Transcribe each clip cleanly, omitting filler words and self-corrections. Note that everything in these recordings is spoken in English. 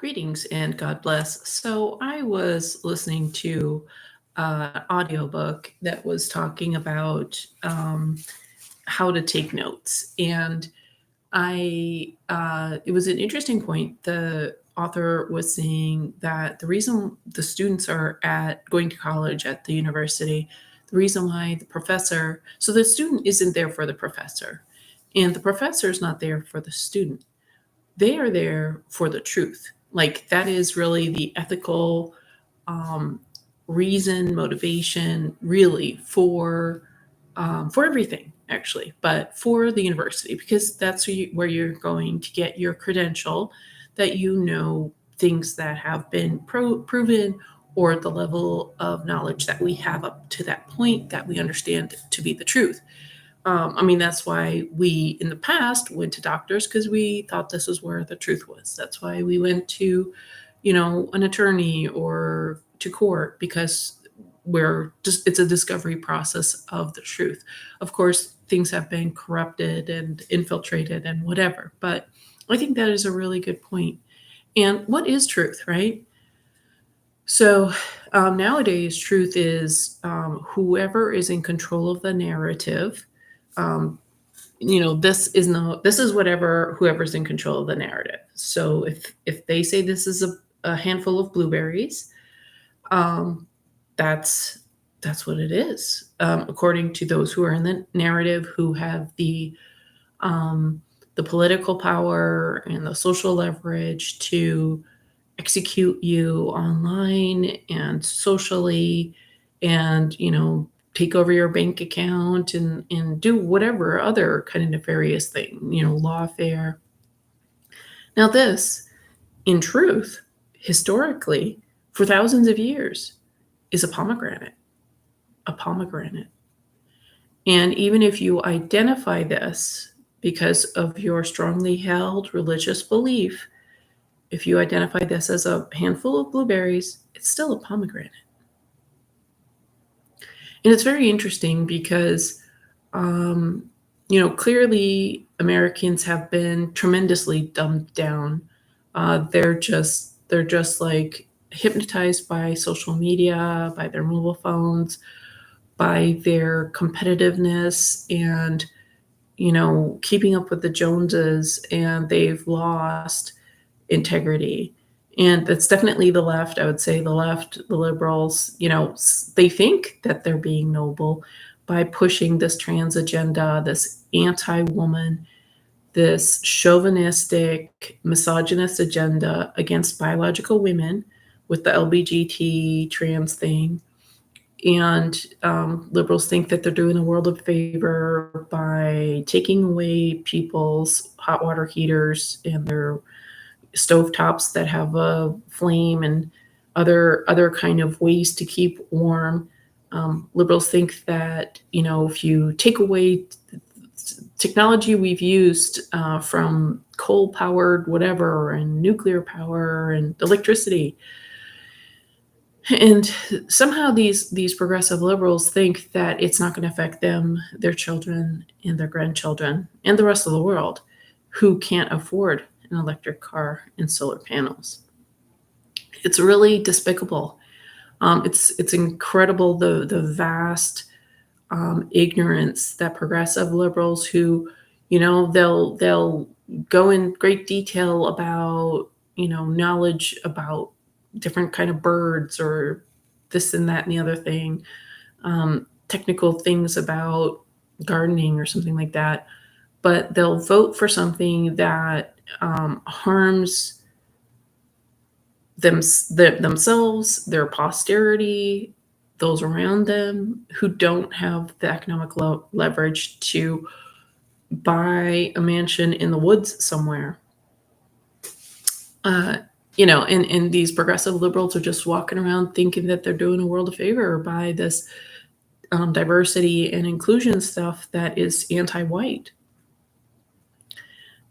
Greetings and God bless. So I was listening to an audiobook that was talking about how to take notes, and it was an interesting point. The author was saying that the reason the students are at going to college at the university, the reason why so the student isn't there for the professor, and the professor is not there for the student. They are there for the truth. Like that is really the ethical um, reason, motivation, really for everything, actually, but for the university because that's where you're going to get your credential, that you know things that have been proven, or the level of knowledge that we have up to that point that we understand to be the truth. I mean, that's why we in the past went to doctors, because we thought this is where the truth was. That's why we went to, an attorney or to court, because it's a discovery process of the truth. Of course, things have been corrupted and infiltrated and whatever, but I think that is a really good point. And what is truth, right? So nowadays, truth is whoever is in control of the narrative. Um, this is whatever whoever's in control of the narrative. So if they say this is a handful of blueberries, um, that's that's what it is, according to those who are in the narrative, who have the political power and the social leverage to execute you online and socially, and take over your bank account and do whatever other kind of nefarious thing, lawfare. Now this, in truth, historically, for thousands of years, is a pomegranate. And even if you identify this because of your strongly held religious belief, if you identify this as a handful of blueberries, it's still a pomegranate. And it's very interesting because, clearly Americans have been tremendously dumbed down. They're just like hypnotized by social media, by their mobile phones, by their competitiveness, and keeping up with the Joneses, and they've lost integrity. And that's definitely the left. I would say the left, the liberals, they think that they're being noble by pushing this trans agenda, this anti-woman, this chauvinistic, misogynist agenda against biological women with the LBGT trans thing. And liberals think that they're doing the world a favor by taking away people's hot water heaters and their stovetops that have a flame and other kind of ways to keep warm. Liberals think that if you take away technology we've used from coal-powered whatever and nuclear power and electricity, and somehow these progressive liberals think that it's not going to affect them, their children, and their grandchildren, and the rest of the world who can't afford an electric car and solar panels. It's really despicable. It's incredible, the vast ignorance that progressive liberals, who they'll go in great detail about knowledge about different kind of birds or this and that and the other thing, technical things about gardening or something like that, but they'll vote for something that harms themselves, their posterity, those around them who don't have the economic leverage to buy a mansion in the woods somewhere. And these progressive liberals are just walking around thinking that they're doing a world a favor by this diversity and inclusion stuff that is anti-white.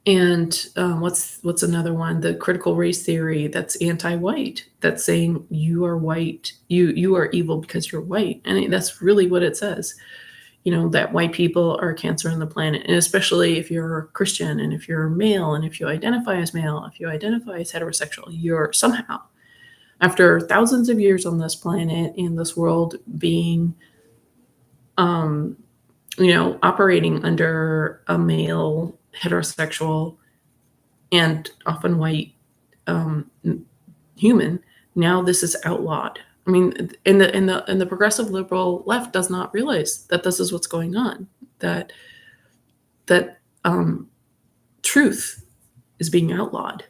And what's another one? The critical race theory that's anti-white. That's saying you are white, you are evil because you're white, and that's really what it says. that white people are a cancer on the planet, and especially if you're Christian and if you're male and if you identify as male, if you identify as heterosexual, you're somehow, after thousands of years on this planet in this world being, um, operating under a male heterosexual and often white um, human, now this is outlawed. I mean, and the progressive liberal left does not realize that this is what's going on. That truth is being outlawed.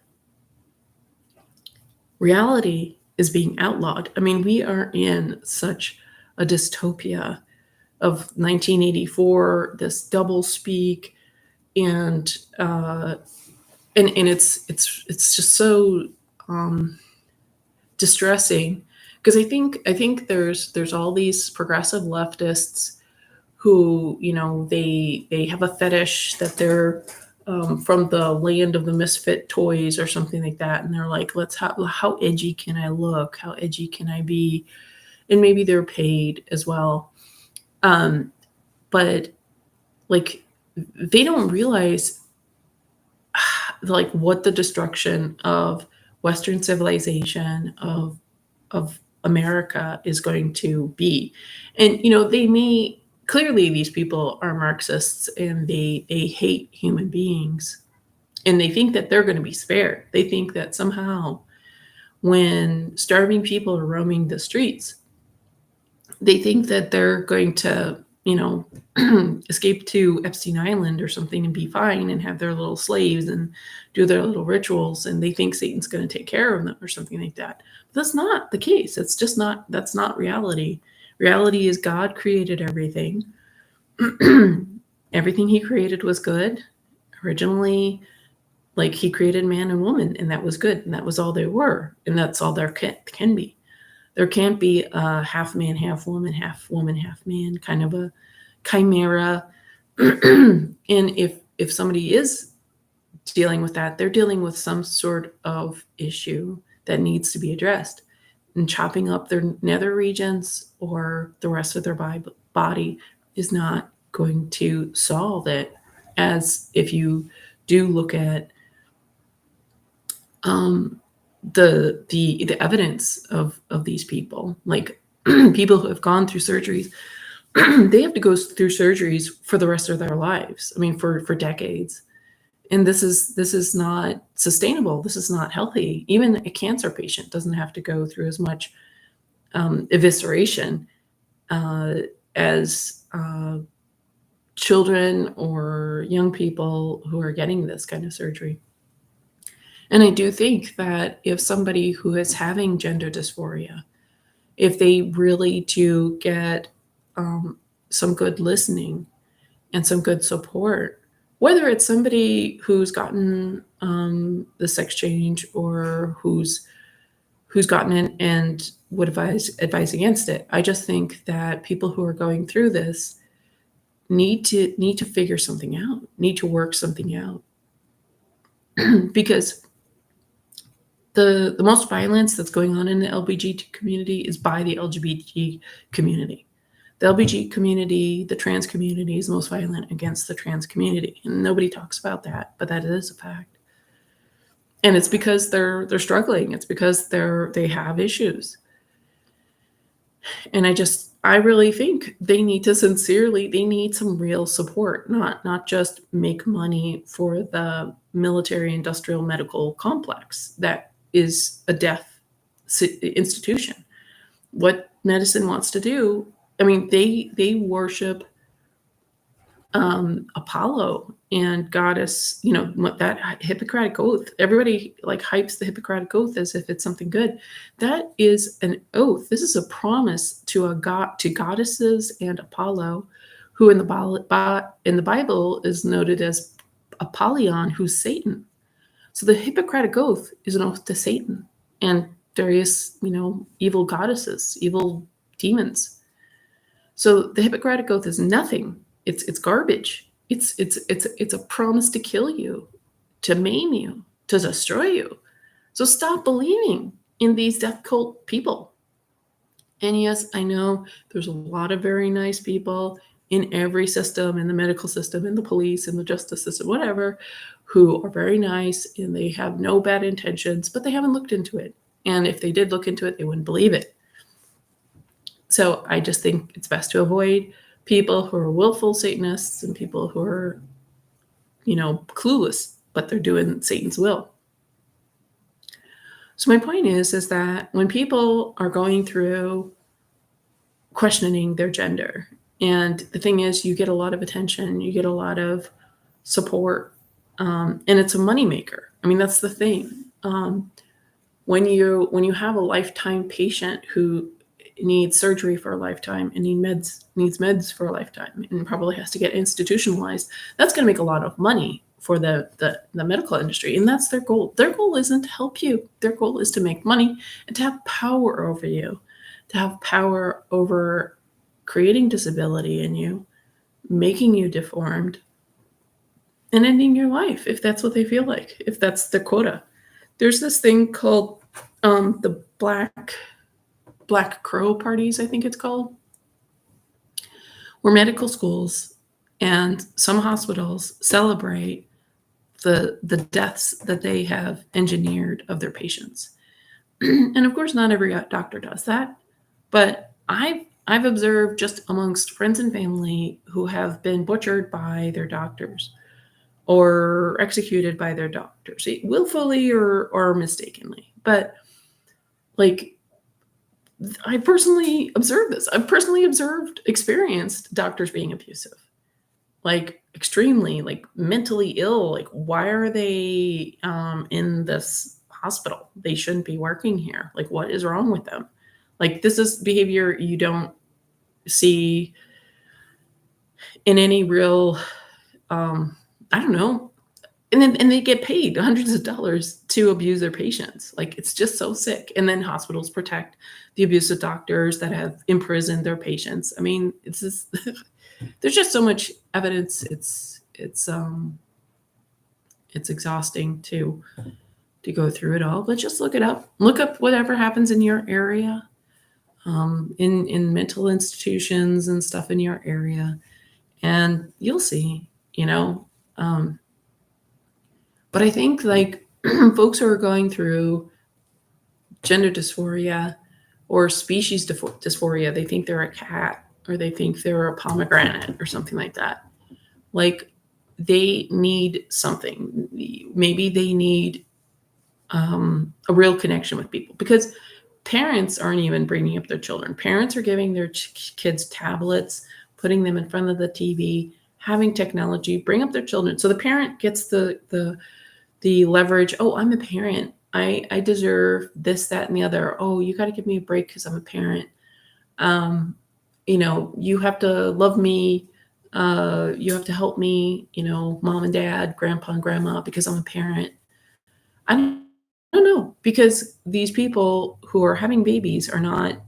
Reality is being outlawed. I mean, we are in such a dystopia of 1984, this double speak, and it's just so distressing, because I think there's all these progressive leftists who, they have a fetish that they're from the land of the misfit toys or something like that, and they're like, how edgy can I look, how edgy can I be, and maybe they're paid as well, but like they don't realize like what the destruction of Western civilization, of America is going to be. And they may, clearly these people are Marxists and they hate human beings, and they think that they're going to be spared. They think that somehow when starving people are roaming the streets, they think that they're going to, escape to Epstein Island or something and be fine and have their little slaves and do their little rituals. And they think Satan's going to take care of them or something like that. But that's not the case. It's just not, that's not reality. Reality is God created everything. Everything he created was good. Originally, like he created man and woman, and that was good. And that was all they were. And that's all there can be. There can't be a half man, half woman, half man, kind of a chimera. And if somebody is dealing with that, they're dealing with some sort of issue that needs to be addressed. And chopping up their nether regions or the rest of their body is not going to solve it. As if you do look at the evidence of these people, like people who have gone through surgeries, they have to go through surgeries for the rest of their lives. I mean, for decades, and this is not sustainable. This is not healthy. Even a cancer patient doesn't have to go through as much evisceration as children or young people who are getting this kind of surgery. And I do think that if somebody who is having gender dysphoria, if they really do get some good listening and some good support, whether it's somebody who's gotten the sex change or who's gotten it and would advise against it, I just think that people who are going through this need to figure something out, need to work something out, because the most violence that's going on in the LGBT community is by the LGBT community. The LGBT community, the trans community, is the most violent against the trans community, and nobody talks about that, but that is a fact. And it's because they're struggling. It's because they have issues. And I really think they need some real support, not just make money for the military industrial medical complex that is a death institution. What medicine wants to do, I mean, they worship Apollo and goddess, that Hippocratic oath. Everybody like hypes the Hippocratic oath as if it's something good. That is an oath. This is a promise to goddesses and Apollo, who in the Bible is noted as Apollyon, who's Satan. So the Hippocratic oath is an oath to Satan and various, evil goddesses, evil demons. So the Hippocratic oath is nothing. It's garbage. It's a promise to kill you, to maim you, to destroy you. So stop believing in these death cult people. And yes, I know there's a lot of very nice people in every system, in the medical system, in the police, in the justice system, whatever, who are very nice and they have no bad intentions, but they haven't looked into it. And if they did look into it, they wouldn't believe it. So I just think it's best to avoid people who are willful Satanists and people who are, clueless, but they're doing Satan's will. So my point is that when people are going through questioning their gender, and the thing is, you get a lot of attention, you get a lot of support, and it's a moneymaker. I mean, that's the thing. When you have a lifetime patient who needs surgery for a lifetime and needs meds for a lifetime and probably has to get institutionalized, that's going to make a lot of money for the medical industry, and that's their goal. Their goal isn't to help you. Their goal is to make money and to have power over you, to have power over creating disability in you, making you deformed, and ending your life if that's what they feel like, if that's the quota. There's this thing called the Black Crow parties, I think it's called, where medical schools and some hospitals celebrate the deaths that they have engineered of their patients. And of course, not every doctor does that, but I've observed just amongst friends and family who have been butchered by their doctors or executed by their doctors, willfully or mistakenly. But like, I personally observed this. I've personally experienced doctors being abusive, like extremely, like mentally ill. Like, why are they in this hospital? They shouldn't be working here. Like, what is wrong with them? Like, this is behavior you don't see in any real, I don't know. And they get paid hundreds of dollars to abuse their patients. Like, it's just so sick. And then hospitals protect the abusive doctors that have imprisoned their patients. I mean, it's just there's just so much evidence. It's exhausting to go through it all. But just look it up. Look up whatever happens in your area, in mental institutions and stuff in your area, and you'll see. But I think, like, folks who are going through gender dysphoria or species dysphoria, they think they're a cat or they think they're a pomegranate or something like that. Like, they need something. Maybe they need a real connection with people, because parents aren't even bringing up their children. Parents are giving their kids tablets, putting them in front of the TV, having technology, bring up their children. So the parent gets the leverage. Oh, I'm a parent. I deserve this, that, and the other. Oh, you got to give me a break because I'm a parent. You have to love me. You have to help me, mom and dad, grandpa and grandma, because I'm a parent. I don't know, because these people who are having babies are not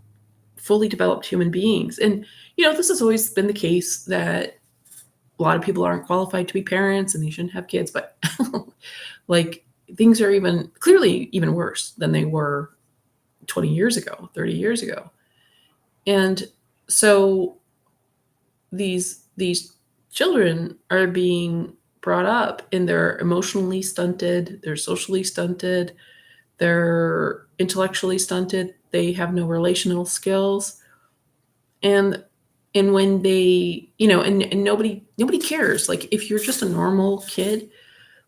fully developed human beings. And, this has always been the case that a lot of people aren't qualified to be parents and they shouldn't have kids, but like, things are clearly even worse than they were 20 years ago, 30 years ago. And so these children are being brought up and they're emotionally stunted, they're socially stunted, they're intellectually stunted, they have no relational skills. And when they, and nobody cares. Like, if you're just a normal kid,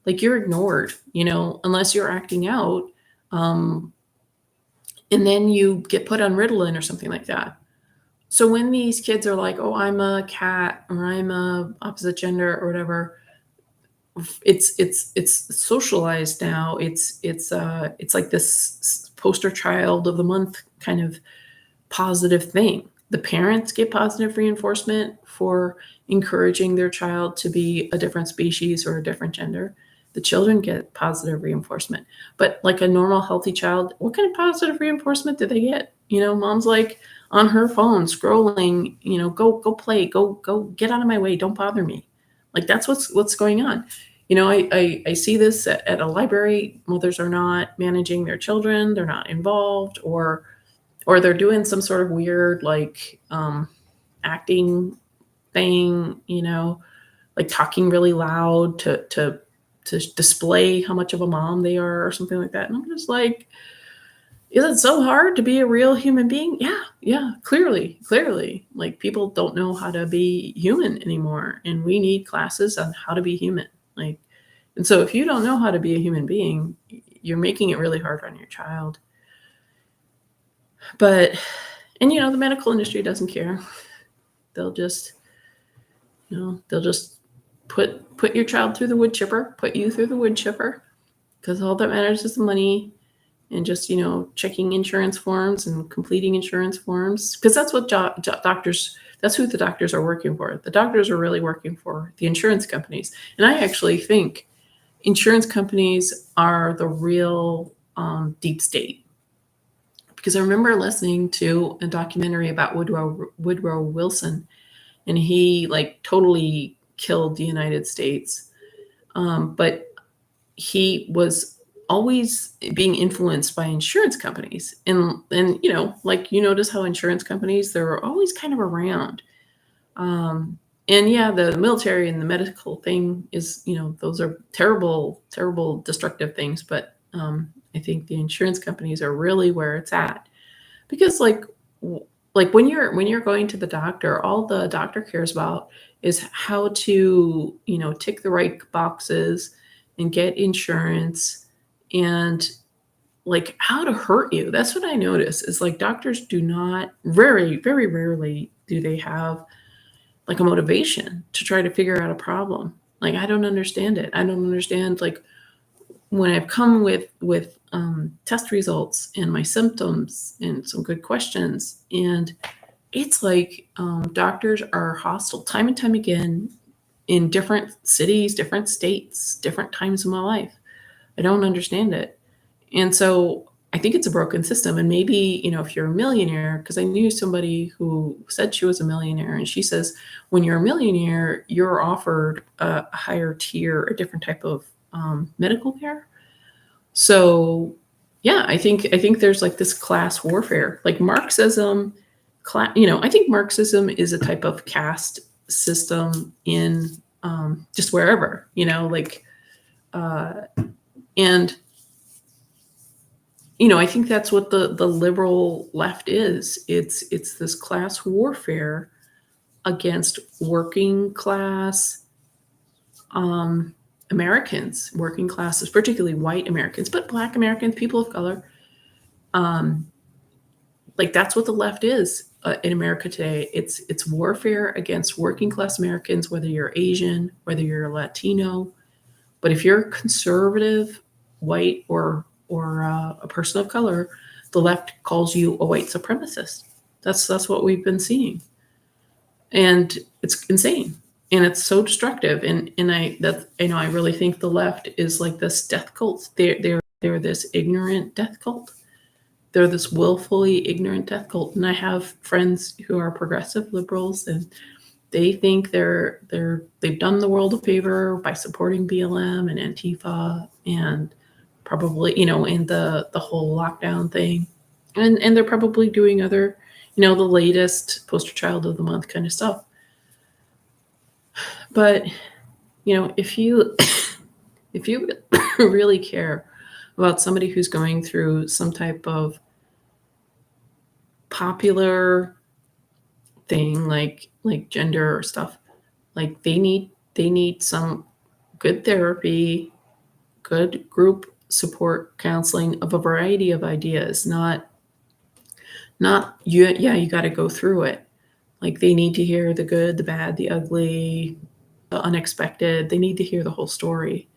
like, you're ignored, unless you're acting out. And then you get put on Ritalin or something like that. So when these kids are like, oh, I'm a cat or I'm a opposite gender or whatever, it's socialized now. It's like this poster child of the month kind of positive thing. The parents get positive reinforcement for encouraging their child to be a different species or a different gender. The children get positive reinforcement. But like a normal, healthy child, what kind of positive reinforcement do they get? Mom's like on her phone scrolling, go play, go get out of my way, don't bother me. Like, that's what's going on. I see this at a library. Mothers are not managing their children, they're not involved, or they're doing some sort of weird, like, acting thing, like talking really loud to display how much of a mom they are or something like that. And I'm just like, is it so hard to be a real human being? Yeah, yeah, clearly, clearly. Like people don't know how to be human anymore, and we need classes on how to be human. Like, and so if you don't know how to be a human being, you're making it really hard on your child. But and the medical industry doesn't care. They'll just, they'll just put your child through the wood chipper, put you through the wood chipper, because all that matters is the money and just checking insurance forms and completing insurance forms, because that's what doctors, that's who the doctors are working for. The doctors are really working for the insurance companies. And I actually think insurance companies are the real deep state, because I remember listening to a documentary about Woodrow Wilson, and he like totally killed the United States. But he was always being influenced by insurance companies. And like you notice how insurance companies, they're always kind of around. And yeah, the military and the medical thing is, those are terrible, terrible, destructive things. But I think the insurance companies are really where it's at, because like when you're going to the doctor, all the doctor cares about is how to tick the right boxes and get insurance, and like how to hurt you. That's what I notice, is like doctors do not, very very rarely do they have like a motivation to try to figure out a problem. Like I don't understand it. I don't understand, like when I've come with test results and my symptoms and some good questions, and it's like doctors are hostile time and time again in different cities, different states, different times in my life. I don't understand it, and so I think it's a broken system. And maybe if you're a millionaire, because I knew somebody who said she was a millionaire, and she says when you're a millionaire, you're offered a higher tier, a different type of medical care. So, yeah, I think there's like this class warfare, like Marxism. I think Marxism is a type of caste system in just wherever, like, uh, and I think that's what the liberal left is. It's this class warfare against working class um, Americans, working classes, particularly white Americans, but Black Americans, people of color. Um, like that's what the left is in America today. It's warfare against working class Americans, whether you're Asian, whether you're Latino. But if you're conservative, white, or a person of color, the left calls you a white supremacist. That's what we've been seeing, and it's insane, and it's so destructive. And I really think the left is like this death cult. They're this ignorant death cult. They're this willfully ignorant death cult. And I have friends who are progressive liberals, and they think they've done the world a favor by supporting BLM and Antifa, and probably in the whole lockdown thing, and they're probably doing other, the latest poster child of the month kind of stuff. But if you if you really care about somebody who's going through some type of popular thing, like gender or stuff, like they need some good therapy, good group support counseling of a variety of ideas, not you, yeah, you got to go through it. Like they need to hear the good, the bad, the ugly, the unexpected. They need to hear the whole story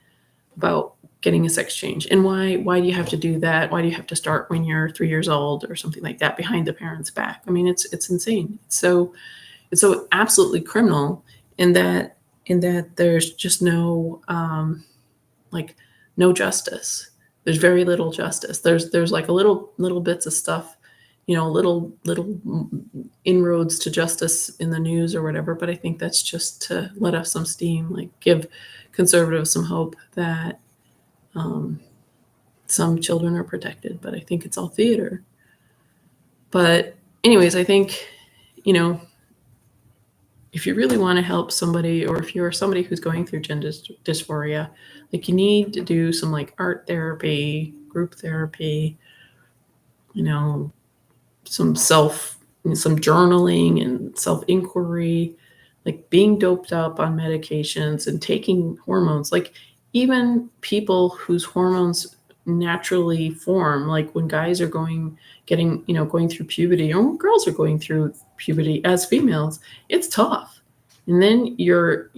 about getting a sex change, and why do you have to do that? Why do you have to start when you're 3 years old or something like that, behind the parents' back? I mean, it's insane. It's so absolutely criminal, in that there's just no like no justice. There's very little justice. There's like a little bits of stuff, little inroads to justice in the news or whatever. But I think that's just to let off some steam, like give conservatives some hope that um, some children are protected. But I think it's all theater. But anyways, I think you know if you really want to help somebody, or if you're somebody who's going through gender dysphoria, like you need to do some like art therapy, group therapy, you know, some some journaling and self inquiry, like being doped up on medications and taking hormones. Like even people whose hormones naturally form, like when guys are going through puberty, or when girls are going through puberty as females, it's tough. And then you're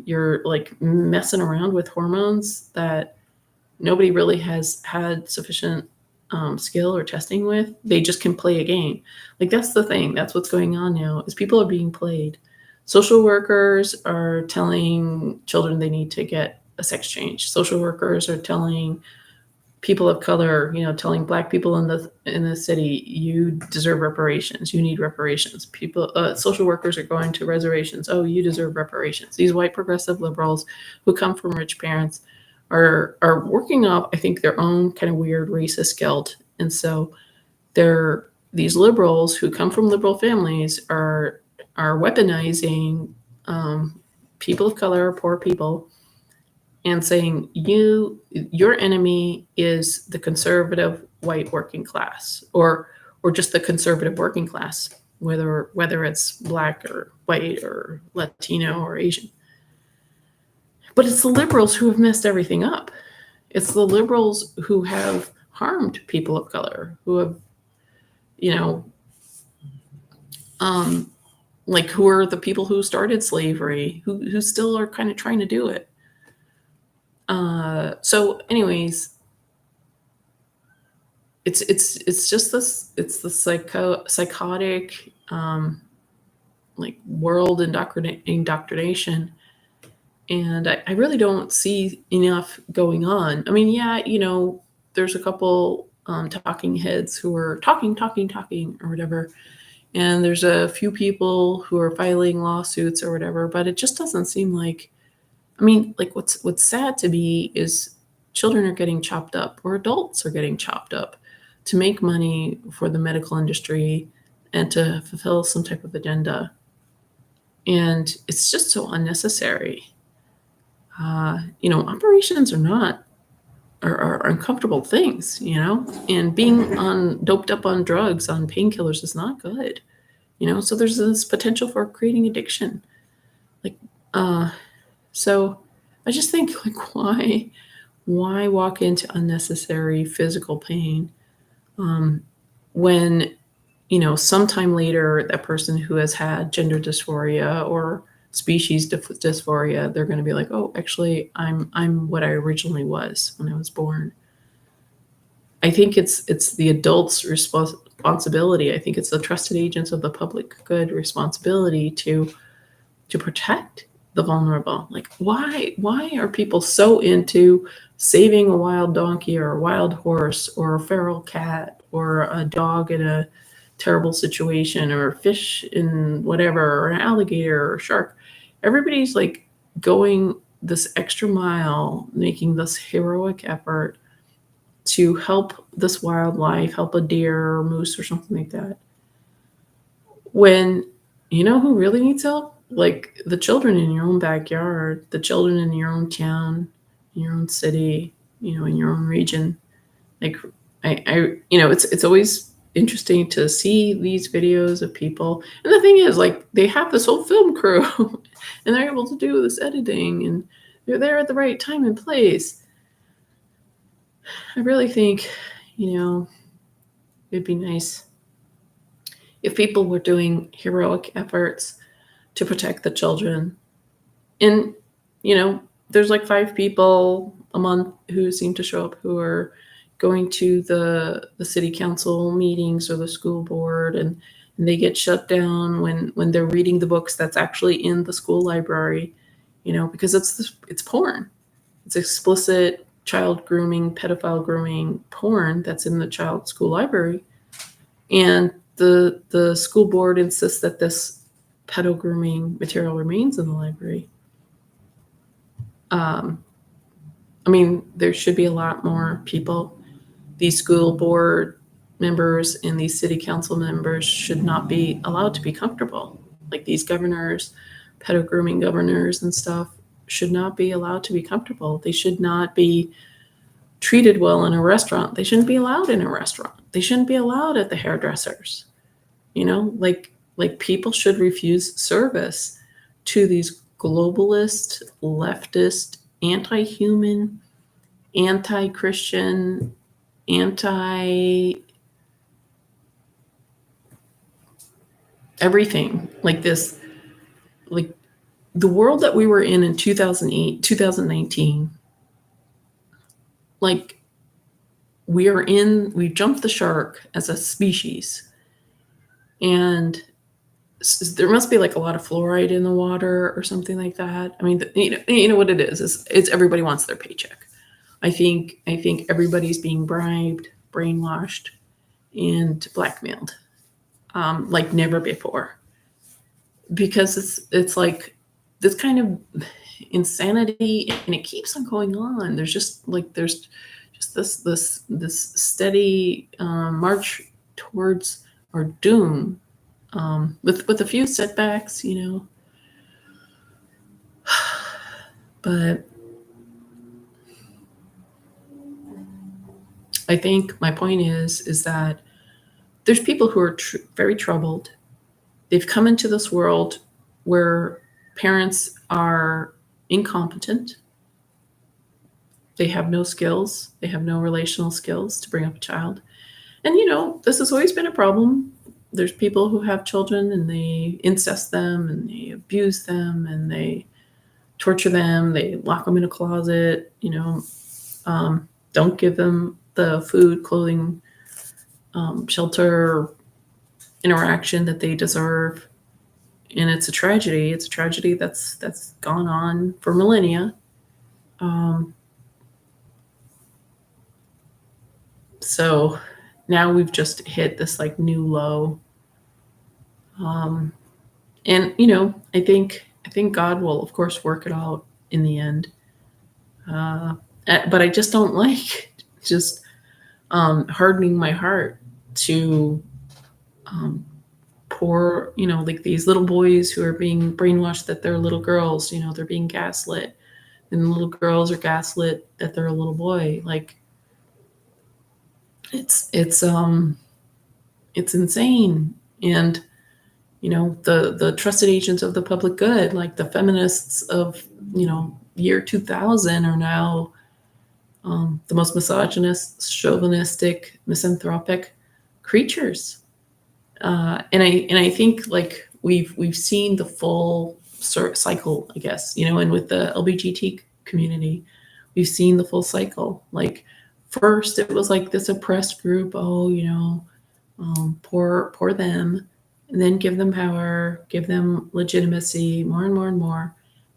like messing around with hormones that nobody really has had sufficient skill or testing with. They just can play a game. Like that's the thing. That's what's going on now. Is people are being played. Social workers are telling children they need to get a sex change. Social workers are telling people of color, telling black people in the city, you deserve reparations. You need reparations. Social workers are going to reservations. Oh, you deserve reparations. These white progressive liberals who come from rich parents are working off, I think, their own kind of weird racist guilt, and so these liberals who come from liberal families are weaponizing um, people of color, poor people, and saying your enemy is the conservative white working class, or just the conservative working class, whether it's black or white or Latino or Asian. But it's the liberals who have messed everything up. It's the liberals who have harmed people of color, who have, you know, um, like who are the people who started slavery, who still are kind of trying to do it. So, anyways, it's just this, it's the psychotic like world indoctrination, and I really don't see enough going on. I mean, yeah, there's a couple talking heads who are talking or whatever, and there's a few people who are filing lawsuits or whatever, but it just doesn't seem like, I mean, like what's sad to me is children are getting chopped up, or adults are getting chopped up to make money for the medical industry and to fulfill some type of agenda. And it's just so unnecessary. Operations are uncomfortable things, and being on doped up on drugs, on painkillers is not good, so there's this potential for creating addiction. Like, so I just think, like, why walk into unnecessary physical pain when sometime later that person who has had gender dysphoria or species dysphoria, they're going to be like, oh, actually, I'm what I originally was when I was born. I think it's the adults' responsibility. I think it's the trusted agents of the public good responsibility to protect the vulnerable. Like, why are people so into saving a wild donkey or a wild horse or a feral cat or a dog in a terrible situation, or a fish in whatever, or an alligator or a shark? Everybody's like going this extra mile, making this heroic effort to help this wildlife, help a deer or moose or something like that, when who really needs help? Like the children in your own backyard, the children in your own town, in your own city, in your own region. Like, it's always interesting to see these videos of people. And the thing is, like, they have this whole film crew and they're able to do this editing, and they're there at the right time and place. I really think, it'd be nice if people were doing heroic efforts to protect the children. And, there's like 5 people a month who seem to show up, who are going to the city council meetings or the school board, and they get shut down when they're reading the books that's actually in the school library, because it's porn. It's explicit child grooming, pedophile grooming porn that's in the child school library. And the school board insists that this pedo grooming material remains in the library. I mean, there should be a lot more people. These school board members and these city council members should not be allowed to be comfortable. Like these governors, pedo grooming governors and stuff should not be allowed to be comfortable. They should not be treated well in a restaurant. They shouldn't be allowed in a restaurant. They shouldn't be allowed at the hairdressers. Like people should refuse service to these globalist, leftist, anti-human, anti-Christian, anti everything like this. Like the world that we were in 2008, 2019, like we jumped the shark as a species. And there must be like a lot of fluoride in the water or something like that. I mean, you know what it is it's everybody wants their paycheck. I think everybody's being bribed, brainwashed, and blackmailed, like never before. Because it's like this kind of insanity, and it keeps on going on. There's just this steady march towards our doom, with a few setbacks, but I think my point is that there's people who are very troubled. They've come into this world where parents are incompetent. They have no skills. They have no relational skills to bring up a child. And, this has always been a problem. There's people who have children and they incest them and they abuse them and they torture them. They lock them in a closet, don't give them the food, clothing, shelter, interaction that they deserve. And it's a tragedy. It's a tragedy that's gone on for millennia. So now we've just hit this like new low. And I think God will of course work it out in the end. But I just don't like just hardening my heart to poor, like these little boys who are being brainwashed that they're little girls, they're being gaslit, and little girls are gaslit that they're a little boy. Like it's insane. And the trusted agents of the public good, like the feminists of year 2000, are now the most misogynist, chauvinistic, misanthropic creatures. And I think like we've seen the full cycle, I guess, and with the LGBT community, we've seen the full cycle. Like first it was like this oppressed group, poor them, and then give them power, give them legitimacy, more and more and more,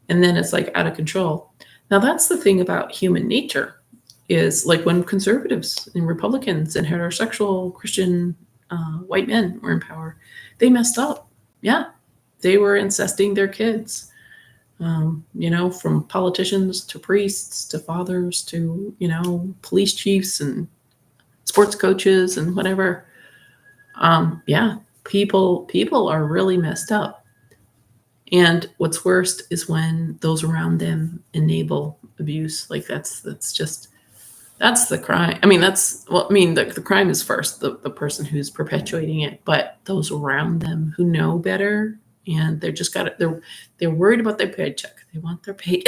and then it's like out of control. Now that's the thing about human nature, is like when conservatives and Republicans and heterosexual Christian white men were in power, they messed up. Yeah, they were incesting their kids. From politicians to priests to fathers to police chiefs and sports coaches and whatever. Yeah, people are really messed up. And what's worst is when those around them enable abuse. Like that's the crime. I mean, the crime is first the person who's perpetuating it, but those around them who know better, and they're just got it. They're worried about their paycheck. They want their pay.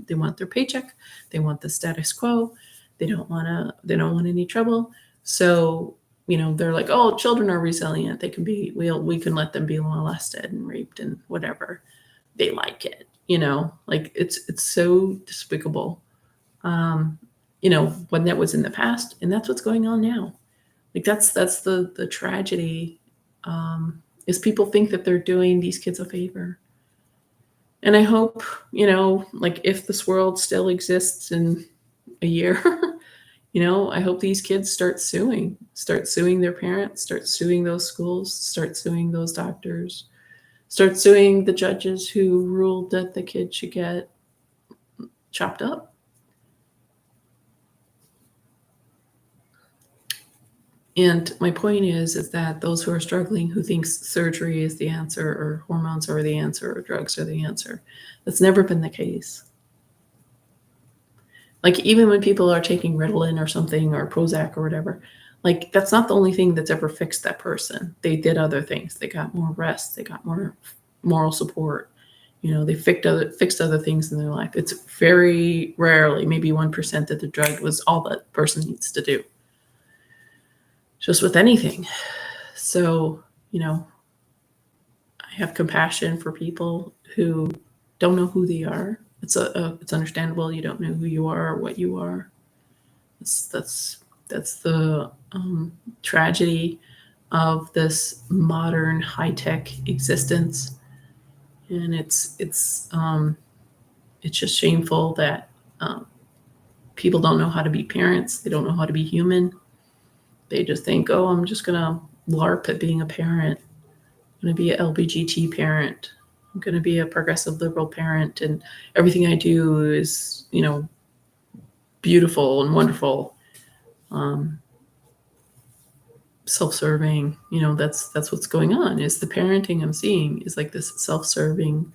They want their paycheck. They want the status quo. They don't want any trouble. So they're like, oh, children are resilient. They can be. We can let them be molested and raped and whatever. They like it. Like it's so despicable. When that was in the past, and that's what's going on now. Like that's the tragedy, is people think that they're doing these kids a favor. And I hope, like if this world still exists in a year, I hope these kids start suing their parents, start suing those schools, start suing those doctors, start suing the judges who ruled that the kid should get chopped up. And my point is that those who are struggling, who thinks surgery is the answer, or hormones are the answer, or drugs are the answer, that's never been the case. Like, even when people are taking Ritalin or something, or Prozac or whatever, like, that's not the only thing that's ever fixed that person. They did other things. They got more rest, they got more moral support. They fixed other things in their life. It's very rarely, maybe 1%, that the drug was all that person needs to do. Just with anything. So, I have compassion for people who don't know who they are. It's understandable. You don't know who you are or what you are. That's the tragedy of this modern high tech existence, and it's just shameful that people don't know how to be parents. They don't know how to be human. They just think, oh, I'm just gonna LARP at being a parent. I'm going to be an LBGT parent. I'm going to be a progressive liberal parent, and everything I do is, beautiful and wonderful, um, self-serving. That's what's going on. Is the parenting I'm seeing is like this self-serving,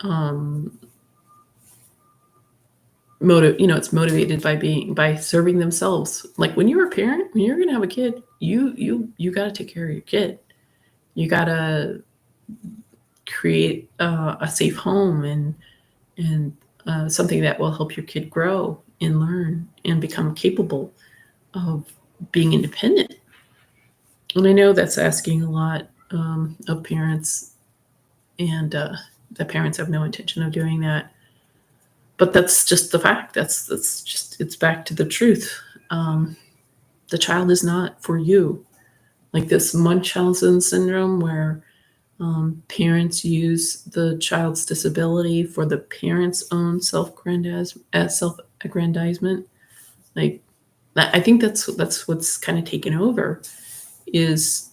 um, motive. It's motivated by serving themselves. Like, when you're a parent, when you're going to have a kid, you got to take care of your kid. You got to create a safe home, and something that will help your kid grow and learn and become capable of being independent. And I know that's asking a lot of parents, and the parents have no intention of doing that. But that's just the fact. That's just, it's back to the truth. The child is not for you. Like this Munchausen syndrome, where parents use the child's disability for the parent's own self-aggrandizement. Like, I think that's what's kind of taken over. Is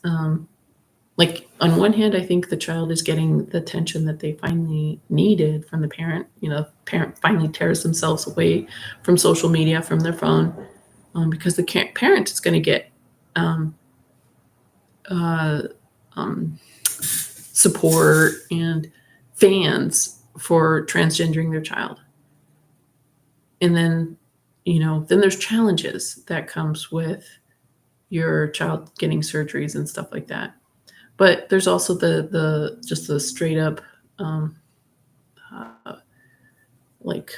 like, on one hand, I think the child is getting the attention that they finally needed from the parent. Parent finally tears themselves away from social media, from their phone, because the parent is going to get um, uh, um, support and fans for transgendering their child. And then there's challenges that comes with your child getting surgeries and stuff like that. But there's also the just the straight up, um, uh, like,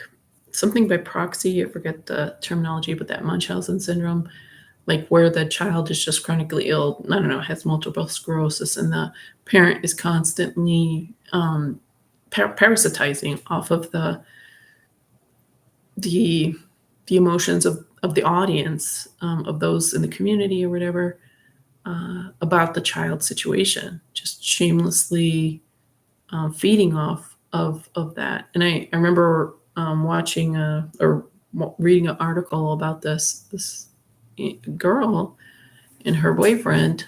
something by proxy. I forget the terminology, but that Munchausen syndrome, like, where the child is just chronically ill. I don't know, has multiple sclerosis, and the parent is constantly parasitizing off of the the emotions of the audience, of those in the community or whatever, about the child's situation, just shamelessly feeding off of that. And I remember watching or reading an article about this girl and her boyfriend.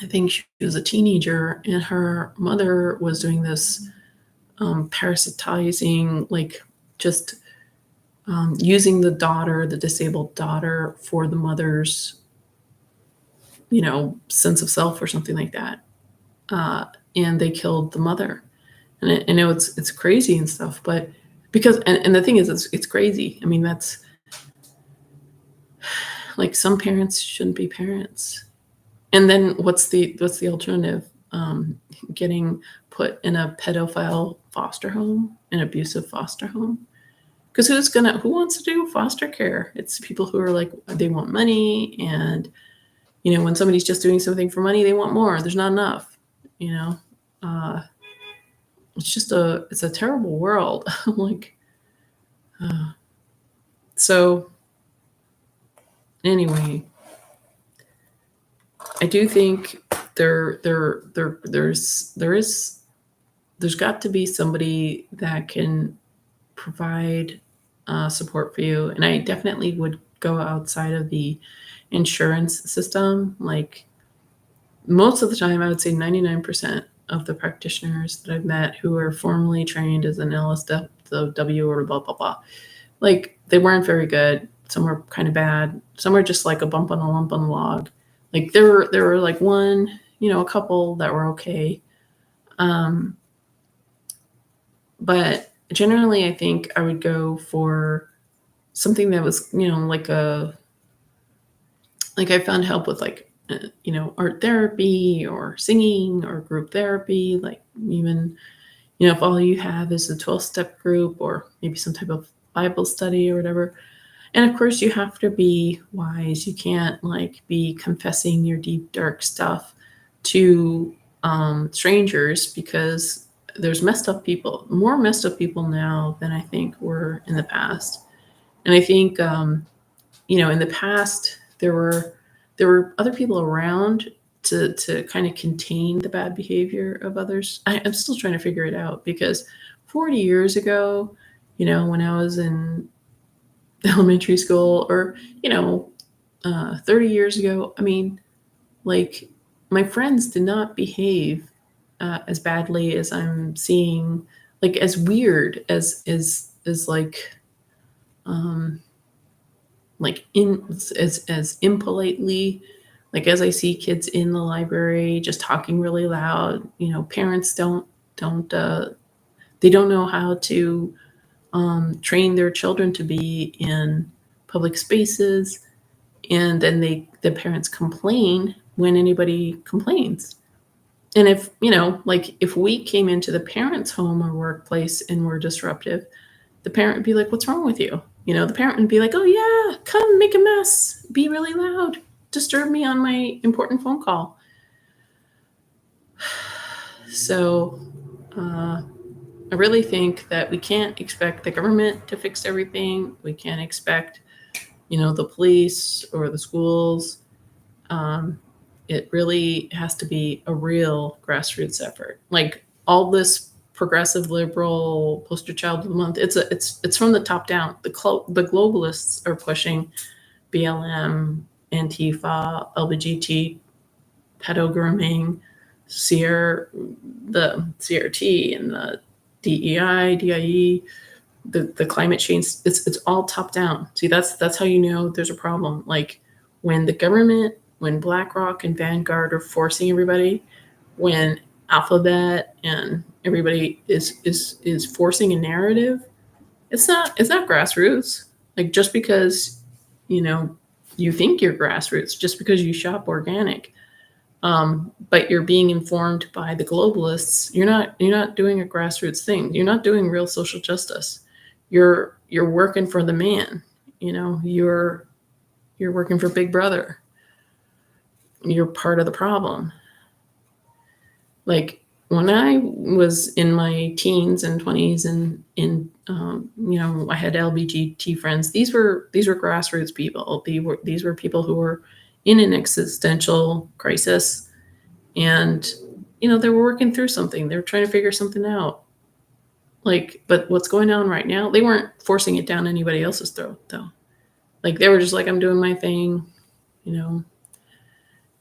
I think she was a teenager, and her mother was doing this parasitizing, like, just using the disabled daughter, for the mother's, sense of self or something like that. Uh, and they killed the mother. And I know it's crazy and stuff, but because and the thing is, it's crazy. I mean, that's like, some parents shouldn't be parents. And then what's the alternative? Getting put in a pedophile foster home, an abusive foster home. Because who wants to do foster care? It's people who are like, they want money, and when somebody's just doing something for money, they want more. There's not enough. You know, uh, it's a terrible world. Like, so anyway, I do think there's got to be somebody that can provide support for you. And I definitely would go outside of the insurance system. Like, most of the time, I would say 99% of the practitioners that I've met who are formally trained as an LSW or blah, blah, blah, like, they weren't very good. some are kind of bad, some are just like a bump on a lump on the log. Like there were like one, a couple that were okay. Um, but generally, I think I would go for something that was, like I found help with like, art therapy or singing or group therapy, like even, if all you have is a 12-step group or maybe some type of Bible study or whatever. And of course, you have to be wise. You can't like be confessing your deep, dark stuff to strangers because there's messed up people, more messed up people now than I think were in the past. And I think, in the past, there were other people around to kind of contain the bad behavior of others. I'm still trying to figure it out because 40 years ago, when I was in elementary school or 30 years ago, I mean, like my friends did not behave as badly as I'm seeing, like as weird as um as impolitely, like as I see kids in the library just talking really loud. Parents don't they don't know how to train their children to be in public spaces, and then the parents complain when anybody complains. And if like if we came into the parents' home or workplace and were disruptive, the parent would be like, "What's wrong with you?" The parent would be like, "Oh yeah, come make a mess, be really loud, disturb me on my important phone call." So I really think that we can't expect the government to fix everything. We can't expect, the police or the schools. Um, it really has to be a real grassroots effort. Like all this progressive liberal poster child of the month, it's from the top down. The globalists are pushing BLM, Antifa, LBGT, pedo grooming, the CRT and the DEI, DIE, the climate change. It's all top down. See, that's how you know there's a problem. Like when the government, when BlackRock and Vanguard are forcing everybody, when Alphabet and everybody is forcing a narrative, it's not grassroots. Like just because you know you think you're grassroots, just because you shop organic, but you're being informed by the globalists, you're not doing a grassroots thing. You're not doing real social justice. You're working for the man. You're working for Big Brother. You're part of the problem. Like when I was in my teens and 20s, and I had LBGT friends. These were grassroots people. These were people who were in an existential crisis, and they were working through something. They were trying to figure something out. Like, but what's going on right now? They weren't forcing it down anybody else's throat, though. Like they were just like, I'm doing my thing, you know,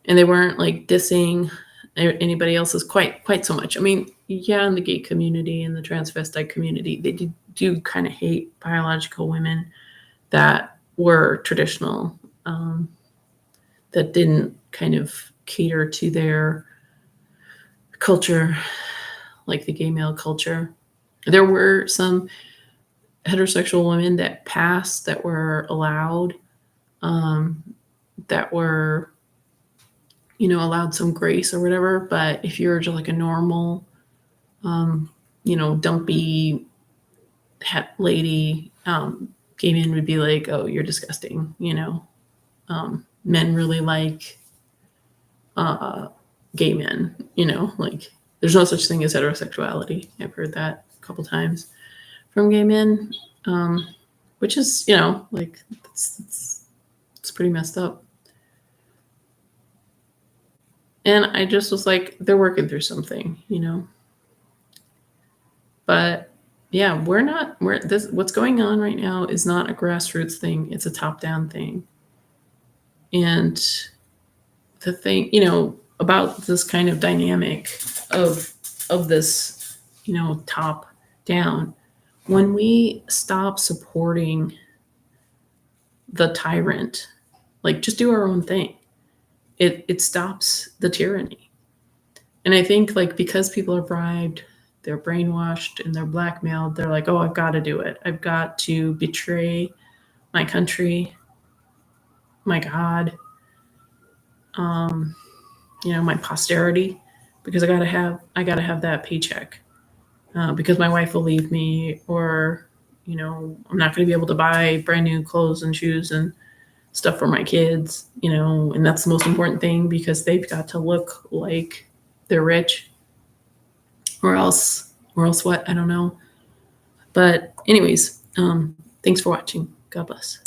and they weren't like dissing anybody else's quite so much. I mean, yeah, in the gay community and the transvestite community, they do kind of hate biological women that were traditional, that didn't kind of cater to their culture, like the gay male culture. There were some heterosexual women that passed that were allowed, um, that were allowed some grace or whatever. But if you're just like a normal, dumpy het lady, gay men would be like, "Oh, you're disgusting." Men really like gay men. Like there's no such thing as heterosexuality. I've heard that a couple times from gay men, which is like it's pretty messed up. And I just was like, they're working through something. But yeah, what's going on right now is not a grassroots thing. It's a top down thing. And the thing, about this kind of dynamic of this, top down, when we stop supporting the tyrant. Like, just do our own thing. It stops the tyranny. And I think, like, because people are bribed, they're brainwashed and they're blackmailed, they're like, oh, I've got to do it. I've got to betray my country, my God, my posterity, because I gotta have that paycheck. Because my wife will leave me, or I'm not going to be able to buy brand new clothes and shoes and stuff for my kids, and that's the most important thing, because they've got to look like they're rich, or else what, I don't know. But anyways, thanks for watching. God bless.